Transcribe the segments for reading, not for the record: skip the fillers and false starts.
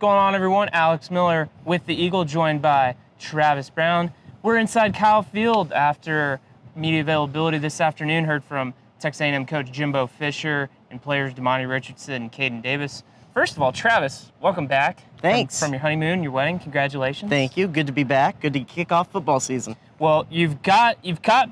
going on, everyone? Alex Miller with the Eagle, joined by Travis Brown. We're inside Kyle Field after media availability this afternoon. Heard from Texas A&M coach Jimbo Fisher and players Damani Richardson and Caden Davis. First of all, Travis, welcome back. Thanks. From your honeymoon, your wedding. Congratulations. Thank you. Good to be back. Good to kick off football season. Well, you've got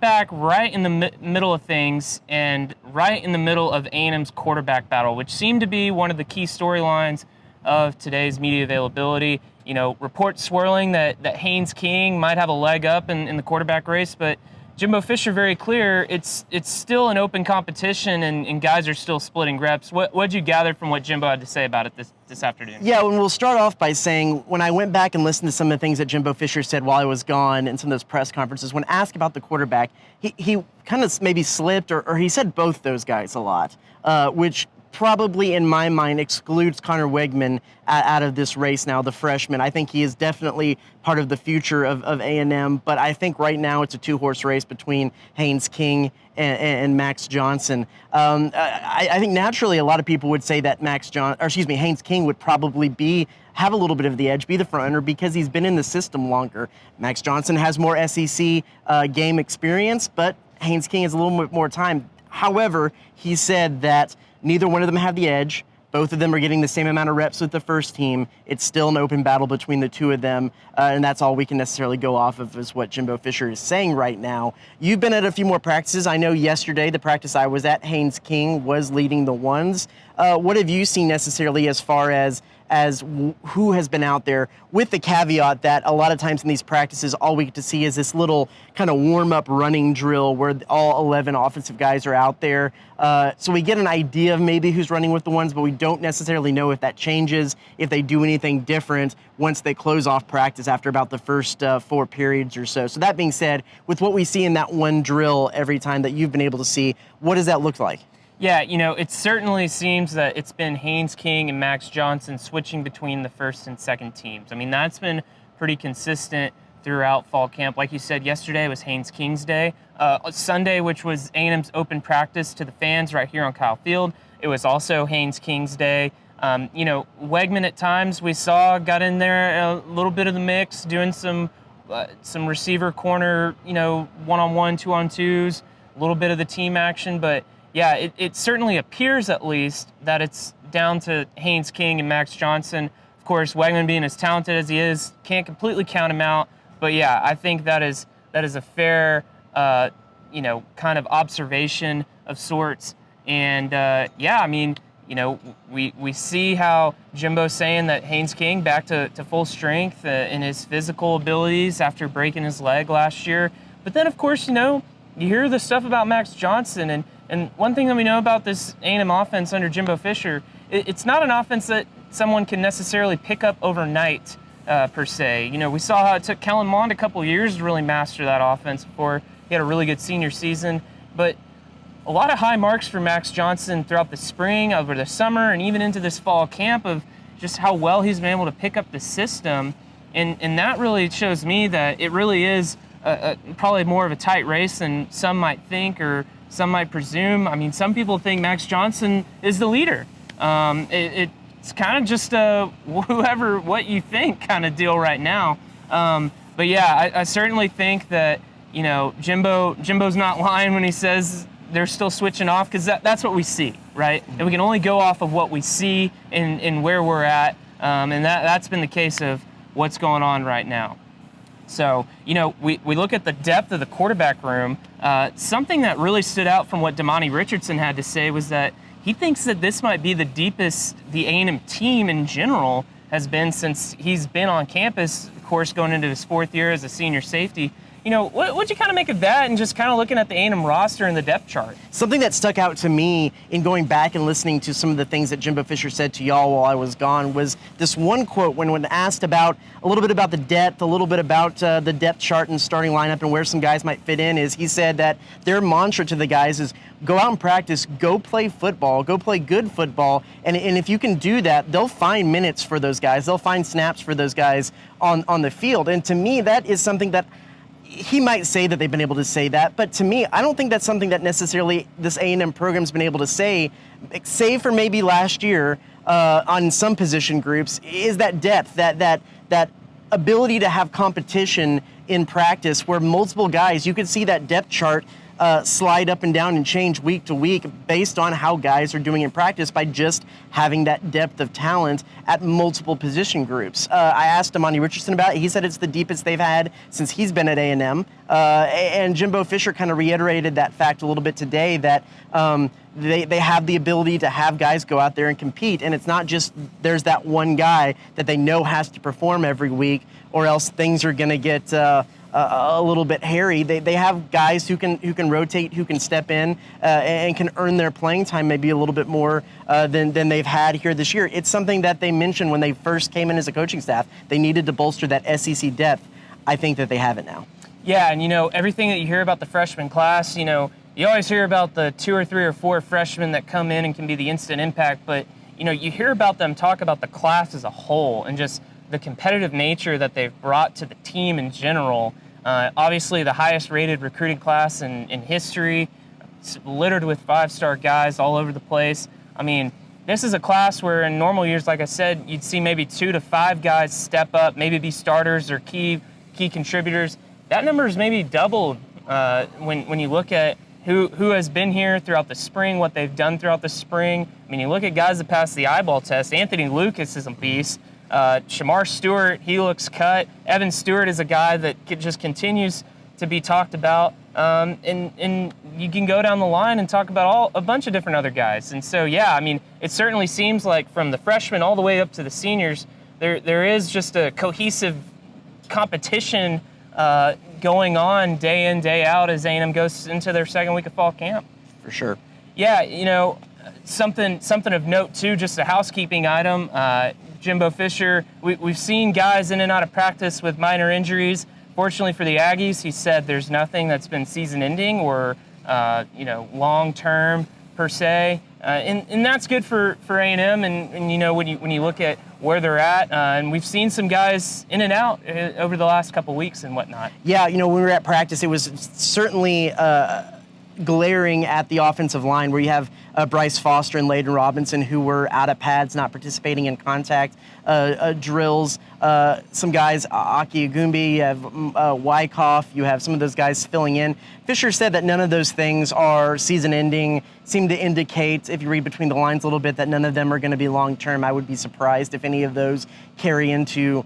back right in the middle of things and right in the middle of A&M's quarterback battle, which seemed to be one of the key storylines of today's media availability. You know, reports swirling that Haynes King might have a leg up in the quarterback race, but Jimbo Fisher very clear it's still an open competition and guys are still splitting reps. What did you gather from what Jimbo had to say about it this afternoon? Yeah, and we'll start off by saying when I went back and listened to some of the things that Jimbo Fisher said while I was gone in some of those press conferences, when asked about the quarterback, he kind of maybe slipped or he said both those guys a lot, which probably in my mind excludes Connor Wegman out of this race now, the freshman. I think he is definitely part of the future of A&M, but I think right now it's a two-horse race between Haynes King and Max Johnson. I think naturally a lot of people would say that Haynes King would probably have a little bit of the edge, be the front runner because he's been in the system longer. Max Johnson has more SEC game experience, but Haynes King has a little bit more time. However, he said that neither one of them have the edge. Both of them are getting the same amount of reps with the first team. It's still an open battle between the two of them, and that's all we can necessarily go off of is what Jimbo Fisher is saying right now. You've been at a few more practices. I know yesterday, the practice I was at, Haynes King was leading the ones. What have you seen necessarily as far as who has been out there, with the caveat that a lot of times in these practices, all we get to see is this little kind of warm-up running drill where all 11 offensive guys are out there. So we get an idea of maybe who's running with the ones, but we don't necessarily know if that changes, if they do anything different once they close off practice after about the first 4 periods or so. So that being said, with what we see in that one drill every time that you've been able to see, what does that look like? Yeah, you know, it certainly seems that it's been Haynes King and Max Johnson switching between the first and second teams. I mean, that's been pretty consistent throughout fall camp. Like you said, yesterday was Haynes King's day. Sunday, which was A&M's open practice to the fans right here on Kyle Field, it was also Haynes King's day. You know, Wegman at times we saw got in there a little bit of the mix, doing some receiver corner, you know, one-on-one, two-on-twos, a little bit of the team action, but yeah, it certainly appears at least that it's down to Haynes King and Max Johnson. Of course, Wegman being as talented as he is, can't completely count him out. But yeah, I think that is a fair, you know, kind of observation of sorts. And yeah, I mean, you know, we see how Jimbo's saying that Haynes King back to full strength in his physical abilities after breaking his leg last year. But then, of course, you know, you hear the stuff about Max Johnson, and one thing that we know about this A&M offense under Jimbo Fisher, it's not an offense that someone can necessarily pick up overnight, per se. You know, we saw how it took Kellen Mond a couple years to really master that offense before he had a really good senior season. But a lot of high marks for Max Johnson throughout the spring, over the summer, and even into this fall camp of just how well he's been able to pick up the system. And that really shows me that it really is probably more of a tight race than some might think or some might presume. I mean, some people think Max Johnson is the leader. It's kind of just a whoever, what you think kind of deal right now. But yeah, I certainly think that, you know, Jimbo's not lying when he says they're still switching off, because that's what we see, right? And we can only go off of what we see and where we're at. And that's been the case of what's going on right now. So, you know, we look at the depth of the quarterback room. Something that really stood out from what Damani Richardson had to say was that he thinks that this might be the deepest the A&M team in general has been since he's been on campus, of course, going into his 4th year as a senior safety. You know, what'd you kind of make of that and just kind of looking at the A&M roster and the depth chart? Something that stuck out to me in going back and listening to some of the things that Jimbo Fisher said to y'all while I was gone was this one quote when asked about a little bit about the depth, a little bit about the depth chart and starting lineup and where some guys might fit in, is he said that their mantra to the guys is go out and practice, go play football, go play good football, and if you can do that, they'll find minutes for those guys, they'll find snaps for those guys on the field. And to me, that is something that he might say that they've been able to say that, but to me, I don't think that's something that necessarily this A&M program's been able to say, save for maybe last year, on some position groups is that depth, that ability to have competition in practice where multiple guys, you could see that depth chart slide up and down and change week to week based on how guys are doing in practice by just having that depth of talent at multiple position groups. I asked Amani Richardson about it. He said it's the deepest they've had since he's been at A&M. And Jimbo Fisher kind of reiterated that fact a little bit today, that they have the ability to have guys go out there and compete. And it's not just there's that one guy that they know has to perform every week or else things are going to get a little bit hairy. They have guys who can rotate, who can step in and can earn their playing time maybe a little bit more than they've had here this year. It's something that they mentioned when they first came in as a coaching staff. They needed to bolster that SEC depth. I think that they have it now. Yeah, and everything that you hear about the freshman class, you always hear about the 2 or 3 or 4 freshmen that come in and can be the instant impact, but you hear about them talk about the class as a whole and just the competitive nature that they've brought to the team in general. Obviously the highest rated recruiting class in history, littered with 5-star guys all over the place. I mean, this is a class where in normal years, like I said, you'd see maybe 2 to 5 guys step up, maybe be starters or key contributors. That number is maybe doubled when you look at who has been here throughout the spring, what they've done throughout the spring. I mean, you look at guys that passed the eyeball test. Anthony Lucas is a beast. Shamar Stewart, he looks cut. Evan Stewart is a guy that just continues to be talked about. And you can go down the line and talk about a bunch of different other guys. And so, yeah, I mean, it certainly seems like from the freshmen all the way up to the seniors, there is just a cohesive competition going on day in, day out as A&M goes into their second week of fall camp. For sure. Yeah, something of note, too, just a housekeeping item. Jimbo Fisher, we've seen guys in and out of practice with minor injuries. Fortunately for the Aggies, he said there's nothing that's been season-ending or long-term per se, and that's good for A&M. And when you look at where they're at, and we've seen some guys in and out over the last couple weeks and whatnot. Yeah, when we were at practice, it was certainly glaring at the offensive line where you have Bryce Foster and Layden Robinson who were out of pads, not participating in contact drills. Some guys, Aki Agumbi, you have Wyckoff, you have some of those guys filling in. Fisher said that none of those things are season-ending, seem to indicate, if you read between the lines a little bit, that none of them are going to be long-term. I would be surprised if any of those carry into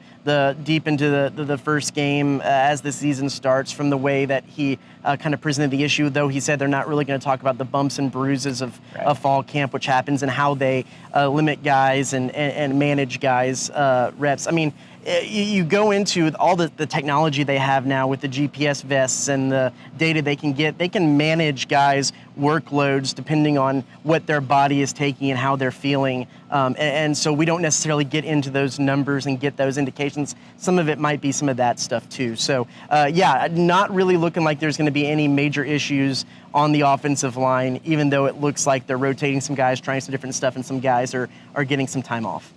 deep into the first game as the season starts, from the way that he kind of presented the issue, though he said they're not really going to talk about the bumps and bruises of fall camp, which happens, and how they limit guys and manage guys' reps. I mean, you go into all the technology they have now with the GPS vests and the data they can get. They can manage guys' workloads depending on what their body is taking and how they're feeling. And so we don't necessarily get into those numbers and get those indications. Some of it might be some of that stuff too. So yeah, not really looking like there's going to be any major issues on the offensive line, even though it looks like they're rotating some guys, trying some different stuff, and some guys are getting some time off.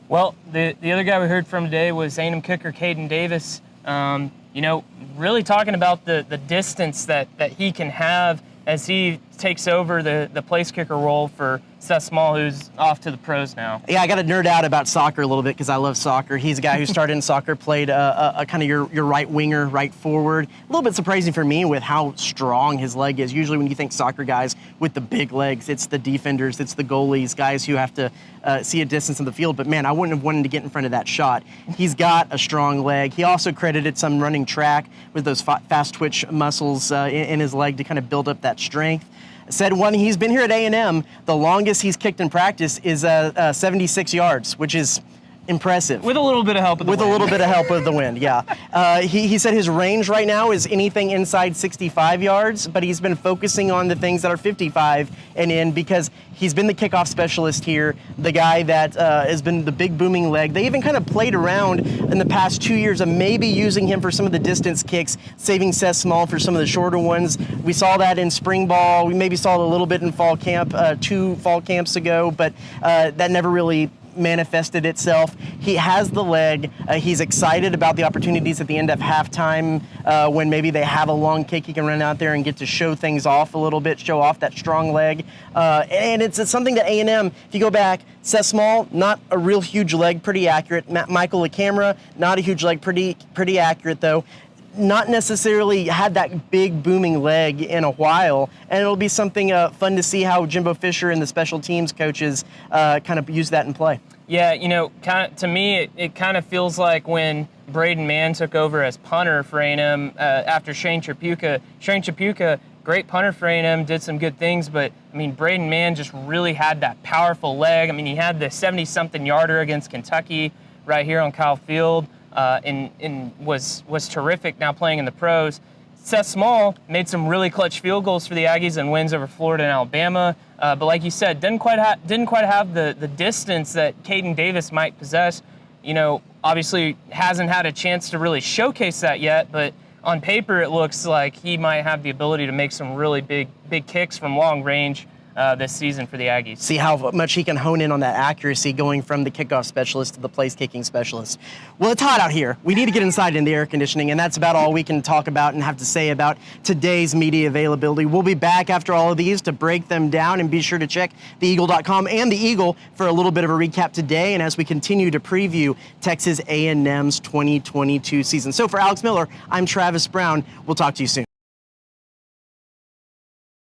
Well, the other guy we heard from today was A&M kicker Caden Davis. Really talking about the distance that he can have as he takes over the place kicker role for Seth Small, who's off to the pros now. Yeah, I got to nerd out about soccer a little bit because I love soccer. He's a guy who started in soccer, played a kind of your right winger, right forward. A little bit surprising for me with how strong his leg is. Usually when you think soccer guys with the big legs, it's the defenders, it's the goalies, guys who have to see a distance in the field. But man, I wouldn't have wanted to get in front of that shot. He's got a strong leg. He also credited some running track with those fast twitch muscles in his leg to kind of build up that strength. Said when he's been here at A&M, the longest he's kicked in practice is 76 yards, which is impressive. With a little bit of help of the wind. With a little bit of help of the wind, yeah. He said his range right now is anything inside 65 yards, but he's been focusing on the things that are 55 and in because he's been the kickoff specialist here, the guy that has been the big booming leg. They even kind of played around in the past 2 years of maybe using him for some of the distance kicks, saving Seth Small for some of the shorter ones. We saw that in spring ball. We maybe saw it a little bit in fall camp, 2 fall camps ago, but that never really manifested itself. He has the leg. He's excited about the opportunities at the end of halftime when maybe they have a long kick. He can run out there and get to show things off a little bit, show off that strong leg. And it's something that A&M, if you go back, Seth Small, not a real huge leg, pretty accurate. Michael LaCamera, not a huge leg, pretty accurate though. Not necessarily had that big booming leg in a while, and it'll be something fun to see how Jimbo Fisher and the special teams coaches kind of use that in play. Yeah, you know, to me, it kind of feels like when Braden Mann took over as punter for A&M after Shane Trapuka. Shane Trapuka, great punter for A&M, did some good things, but I mean, Braden Mann just really had that powerful leg. I mean, he had the 70-something yarder against Kentucky right here on Kyle Field. And was terrific now playing in the pros. Seth Small made some really clutch field goals for the Aggies and wins over Florida and Alabama. But like you said, didn't quite have the distance that Caden Davis might possess. You know, obviously hasn't had a chance to really showcase that yet, but on paper it looks like he might have the ability to make some really big kicks from long range this season for the Aggies. See how much he can hone in on that accuracy going from the kickoff specialist to the place kicking specialist. Well, it's hot out here. We need to get inside in the air conditioning, and that's about all we can talk about and have to say about today's media availability. We'll be back after all of these to break them down, and be sure to check theeagle.com and the Eagle for a little bit of a recap today, and as we continue to preview Texas A&M's 2022 season. So for Alex Miller, I'm Travis Brown. We'll talk to you soon.